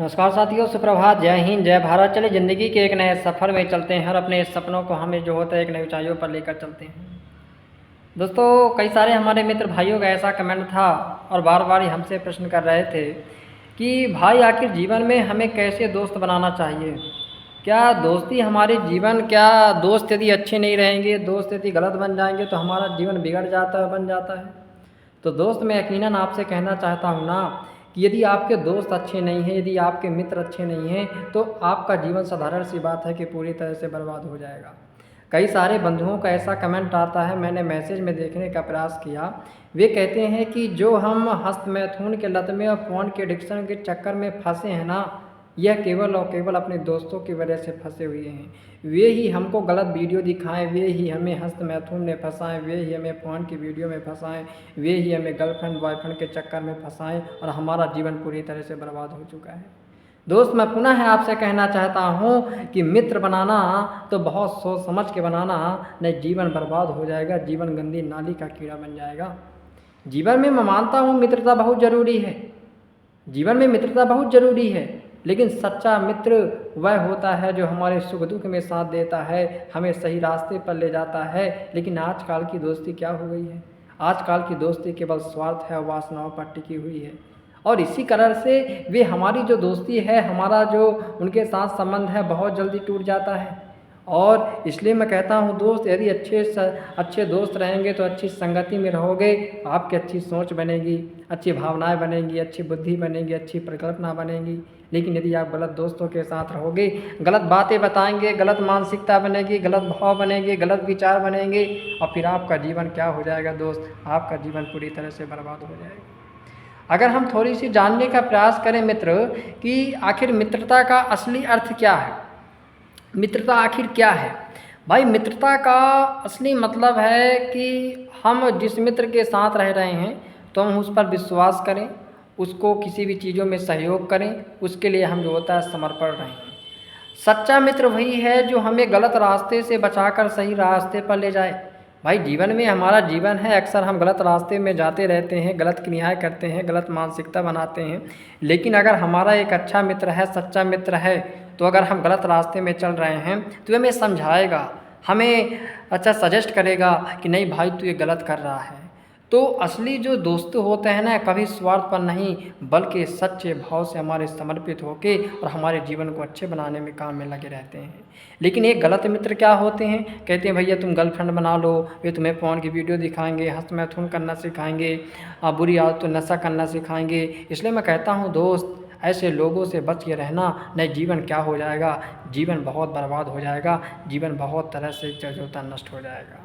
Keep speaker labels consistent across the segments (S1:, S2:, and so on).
S1: नमस्कार साथियों, सुप्रभात, जय हिंद, जय भारत। चले ज़िंदगी के एक नए सफ़र में चलते हैं और अपने सपनों को हमें जो होता है एक नई ऊंचाइयों पर लेकर चलते हैं। दोस्तों, कई सारे हमारे मित्र भाइयों का ऐसा कमेंट था और बार बार ही हमसे प्रश्न कर रहे थे कि भाई आखिर जीवन में हमें कैसे दोस्त बनाना चाहिए। क्या दोस्ती हमारे जीवन, क्या दोस्त यदि अच्छे नहीं रहेंगे, दोस्त यदि गलत बन जाएंगे तो हमारा जीवन बिगड़ जाता है, बन जाता है। तो दोस्त, मैं यकीनन आपसे कहना चाहता हूँ ना कि यदि आपके दोस्त अच्छे नहीं हैं, यदि आपके मित्र अच्छे नहीं हैं, तो आपका जीवन साधारण सी बात है कि पूरी तरह से बर्बाद हो जाएगा। कई सारे बंधुओं का ऐसा कमेंट आता है, मैंने मैसेज में देखने का प्रयास किया। वे कहते हैं कि जो हम हस्त मैथुन के लत में और फ़ोन के एडिक्शन के चक्कर में फंसे हैं ना, यह केवल और केवल अपने दोस्तों की वजह से फंसे हुए हैं। वे ही हमको गलत वीडियो दिखाएं, वे ही हमें हस्त मैथुन में फंसाएं, वे ही हमें फ़ोन की वीडियो में फंसाएं, वे ही हमें गर्लफ्रेंड बॉयफ्रेंड के चक्कर में फंसाएं और हमारा जीवन पूरी तरह से बर्बाद हो चुका है। दोस्त, मैं पुनः आपसे कहना चाहता हूँ कि मित्र बनाना तो बहुत सोच समझ के बनाना, नहीं जीवन बर्बाद हो जाएगा, जीवन गंदी नाली का कीड़ा बन जाएगा। जीवन में मैं मानता हूँ मित्रता बहुत ज़रूरी है, जीवन में मित्रता बहुत ज़रूरी है, लेकिन सच्चा मित्र वह होता है जो हमारे सुख दुख में साथ देता है, हमें सही रास्ते पर ले जाता है। लेकिन आजकल की दोस्ती क्या हो गई है? आजकल की दोस्ती केवल स्वार्थ है, वासनाओं पर टिकी हुई है और इसी कारण से वे हमारी जो दोस्ती है, हमारा जो उनके साथ संबंध है, बहुत जल्दी टूट जाता है। और इसलिए मैं कहता हूँ दोस्त, यदि अच्छे दोस्त रहेंगे तो अच्छी संगति में रहोगे, आपकी अच्छी सोच बनेगी, अच्छी भावनाएं बनेंगी, अच्छी बुद्धि बनेगी, अच्छी परिकल्पना बनेगी। लेकिन यदि आप गलत दोस्तों के साथ रहोगे, गलत बातें बताएंगे, गलत मानसिकता बनेगी, गलत भाव बनेंगे, गलत विचार बनेंगे और फिर आपका जीवन क्या हो जाएगा दोस्त? आपका जीवन पूरी तरह से बर्बाद हो जाएगा। अगर हम थोड़ी सी जानने का प्रयास करें मित्र कि आखिर मित्रता का असली अर्थ क्या है, मित्रता आखिर क्या है? भाई, मित्रता का असली मतलब है कि हम जिस मित्र के साथ रह रहे हैं तो हम उस पर विश्वास करें, उसको किसी भी चीज़ों में सहयोग करें, उसके लिए हम जो होता है समर्पण रहें। सच्चा मित्र वही है जो हमें गलत रास्ते से बचाकर सही रास्ते पर ले जाए। भाई, जीवन में हमारा जीवन है, अक्सर हम गलत रास्ते में जाते रहते हैं, गलत क्रियाएं करते हैं, गलत मानसिकता बनाते हैं। लेकिन अगर हमारा एक अच्छा मित्र है, सच्चा मित्र है, तो अगर हम गलत रास्ते में चल रहे हैं तो हमें समझाएगा, हमें अच्छा सजेस्ट करेगा कि नहीं भाई तू ये गलत कर रहा है। तो असली जो दोस्त होते हैं ना, कभी स्वार्थ पर नहीं बल्कि सच्चे भाव से हमारे समर्पित होके और हमारे जीवन को अच्छे बनाने में काम में लगे रहते हैं। लेकिन एक गलत मित्र क्या होते हैं, कहते हैं भैया तुम गर्लफ्रेंड बना लो, वे तुम्हें फ़ोन की वीडियो दिखाएंगे, हस्त मैथुन करना सिखाएंगे, बुरी आदत नशा करना सिखाएंगे। इसलिए मैं कहता हूँ दोस्त, ऐसे लोगों से बच के रहना, नहीं जीवन क्या हो जाएगा, जीवन बहुत बर्बाद हो जाएगा, जीवन बहुत तरह से जो होता नष्ट हो जाएगा।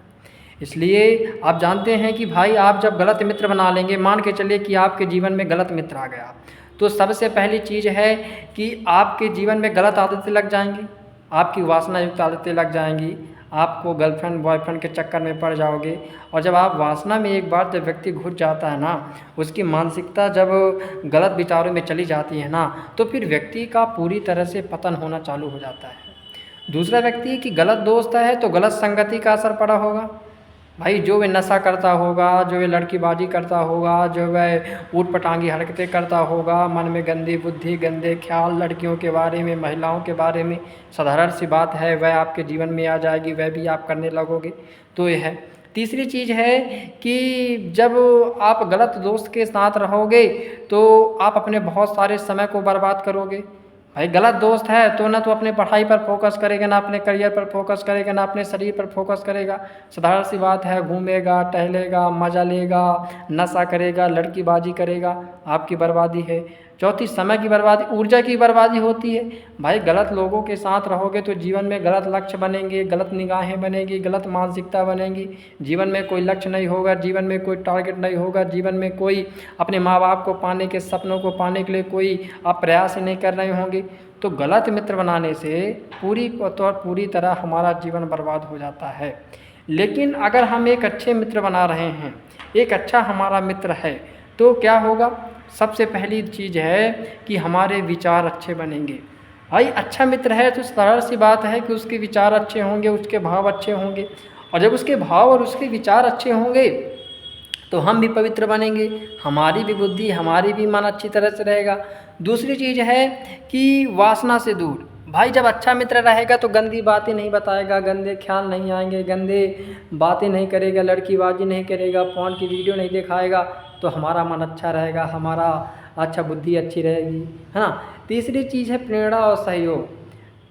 S1: इसलिए आप जानते हैं कि भाई आप जब गलत मित्र बना लेंगे, मान के चलिए कि आपके जीवन में गलत मित्र आ गया, तो सबसे पहली चीज़ है कि आपके जीवन में गलत आदतें लग जाएंगी, आपकी वासना युक्त आदतें लग जाएंगी, आपको गर्लफ्रेंड बॉयफ्रेंड के चक्कर में पड़ जाओगे। और जब आप वासना में एक बार जब व्यक्ति घुस जाता है ना, उसकी मानसिकता जब गलत विचारों में चली जाती है ना, तो फिर व्यक्ति का पूरी तरह से पतन होना चालू हो जाता है। दूसरा व्यक्ति की गलत दोस्त है तो गलत संगति का असर पड़ा होगा। भाई, जो वह नशा करता होगा, जो वह लड़कीबाजी करता होगा, जो वह ऊट पटांगी हरकतें करता होगा, मन में गंदी बुद्धि, गंदे ख्याल लड़कियों के बारे में, महिलाओं के बारे में, साधारण सी बात है, वह आपके जीवन में आ जाएगी, वह भी आप करने लगोगे। तो यह है। तीसरी चीज़ है कि जब आप गलत दोस्त के साथ रहोगे तो आप अपने बहुत सारे समय को बर्बाद करोगे। भाई, गलत दोस्त है तो ना तो अपने पढ़ाई पर फोकस करेगा, ना अपने करियर पर फोकस करेगा, ना अपने शरीर पर फोकस करेगा। साधारण सी बात है, घूमेगा, टहलेगा, मज़ा लेगा, नशा करेगा, लड़कीबाजी करेगा, आपकी बर्बादी है। चौथी, समय की बर्बादी, ऊर्जा की बर्बादी होती है। भाई, गलत लोगों के साथ रहोगे तो जीवन में गलत लक्ष्य बनेंगे, गलत निगाहें बनेगी, गलत मानसिकता बनेगी, जीवन में कोई लक्ष्य नहीं होगा, जीवन में कोई टारगेट नहीं होगा, जीवन में कोई अपने माँ बाप को पाने के सपनों को पाने के लिए कोई आप प्रयास ही नहीं कर रहे होंगे। तो गलत मित्र बनाने से पूरी तरह हमारा जीवन बर्बाद हो जाता है। लेकिन अगर हम एक अच्छे मित्र बना रहे हैं, एक अच्छा हमारा मित्र है, तो क्या होगा? सबसे पहली चीज़ है कि हमारे विचार अच्छे बनेंगे। भाई, अच्छा मित्र है तो सरल सी बात है कि उसके विचार अच्छे होंगे, उसके भाव अच्छे होंगे, और जब उसके भाव और उसके विचार अच्छे होंगे तो हम भी पवित्र बनेंगे, हमारी भी बुद्धि, हमारी भी मन अच्छी तरह से रहेगा। दूसरी चीज़ है कि वासना से दूर। भाई जब अच्छा मित्र रहेगा तो गंदी बातें नहीं बताएगा, गंदे ख्याल नहीं आएंगे, गंदे बातें नहीं करेगा, लड़कीबाजी नहीं करेगा, फ़ोन की वीडियो नहीं दिखाएगा, तो हमारा मन अच्छा रहेगा, हमारा अच्छा बुद्धि अच्छी रहेगी, है ना। तीसरी चीज़ है प्रेरणा और सहयोग।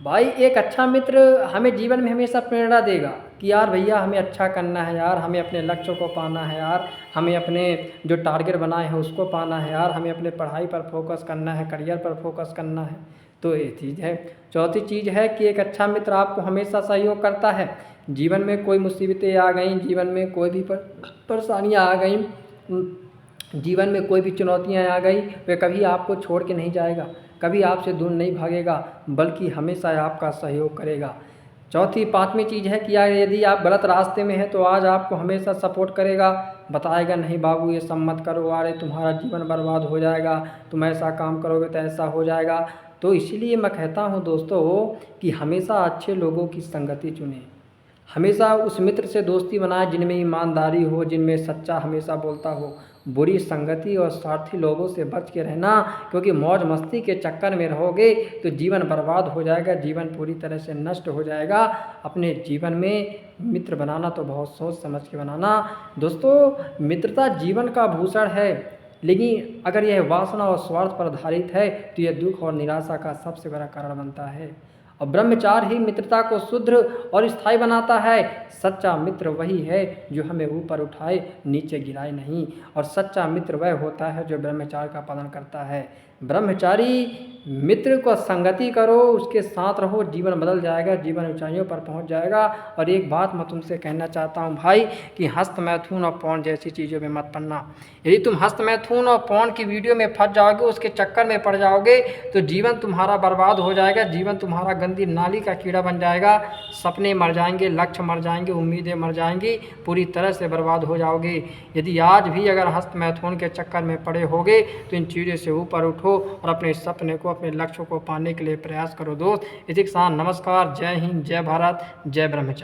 S1: भाई एक अच्छा मित्र हमें जीवन में हमेशा प्रेरणा देगा कि यार भैया हमें अच्छा करना है, यार हमें अपने लक्ष्य को पाना है, यार हमें अपने जो टारगेट बनाए हैं उसको पाना है, यार हमें अपने पढ़ाई पर फोकस करना है, करियर पर फोकस करना है। तो ये चीज़ है। चौथी चीज़ है कि एक अच्छा मित्र आपको हमेशा सहयोग करता है। जीवन में कोई मुसीबतें आ गई, जीवन में कोई भी परेशानियाँ आ गई, जीवन में कोई भी चुनौतियाँ आ गई, वे कभी आपको छोड़ के नहीं जाएगा, कभी आपसे दूर नहीं भागेगा, बल्कि हमेशा आपका सहयोग करेगा। पाँचवीं चीज़ है कि यार यदि आप गलत रास्ते में हैं तो आज आपको हमेशा सपोर्ट करेगा, बताएगा नहीं बाबू ये सब मत करो, अरे तुम्हारा जीवन बर्बाद हो जाएगा, तुम ऐसा काम करोगे तो ऐसा हो जाएगा। तो इसीलिए मैं कहता हूँ दोस्तों कि हमेशा अच्छे लोगों की संगति चुनें, हमेशा उस मित्र से दोस्ती बनाए जिनमें ईमानदारी हो, जिनमें सच्चा हमेशा बोलता हो। बुरी संगति और स्वार्थी लोगों से बच के रहना, क्योंकि मौज मस्ती के चक्कर में रहोगे तो जीवन बर्बाद हो जाएगा, जीवन पूरी तरह से नष्ट हो जाएगा। अपने जीवन में मित्र बनाना तो बहुत सोच समझ के बनाना। दोस्तों मित्रता जीवन का भूषण है, लेकिन अगर यह वासना और स्वार्थ पर आधारित है तो यह दुख और निराशा का सबसे बड़ा कारण बनता है। और ब्रह्मचार्य ही मित्रता को शुद्ध और स्थायी बनाता है। सच्चा मित्र वही है जो हमें ऊपर उठाए, नीचे गिराए नहीं। और सच्चा मित्र वह होता है जो ब्रह्मचार्य का पालन करता है। ब्रह्मचारी मित्र को संगति करो, उसके साथ रहो, जीवन बदल जाएगा, जीवन ऊंचाइयों पर पहुंच जाएगा। और एक बात मैं तुमसे कहना चाहता हूं भाई कि हस्त मैथुन और पौन जैसी चीज़ों में मत पड़ना। यदि तुम हस्त मैथुन और पौन की वीडियो में फंस जाओगे, उसके चक्कर में पड़ जाओगे, तो जीवन तुम्हारा बर्बाद हो जाएगा, जीवन तुम्हारा गंदी नाली का कीड़ा बन जाएगा। सपने मर जाएंगे, लक्ष्य मर जाएंगे, उम्मीदें मर जाएंगी, पूरी तरह से बर्बाद हो जाओगे। यदि आज भी अगर हस्त मैथुन के चक्कर में पड़े होगे तो इन चीज़ों से ऊपर उठो और अपने सपने को, अपने लक्ष्य को पाने के लिए प्रयास करो। दोस्त इसी के साथ नमस्कार, जय हिंद, जय भारत, जय ब्रह्मचारी।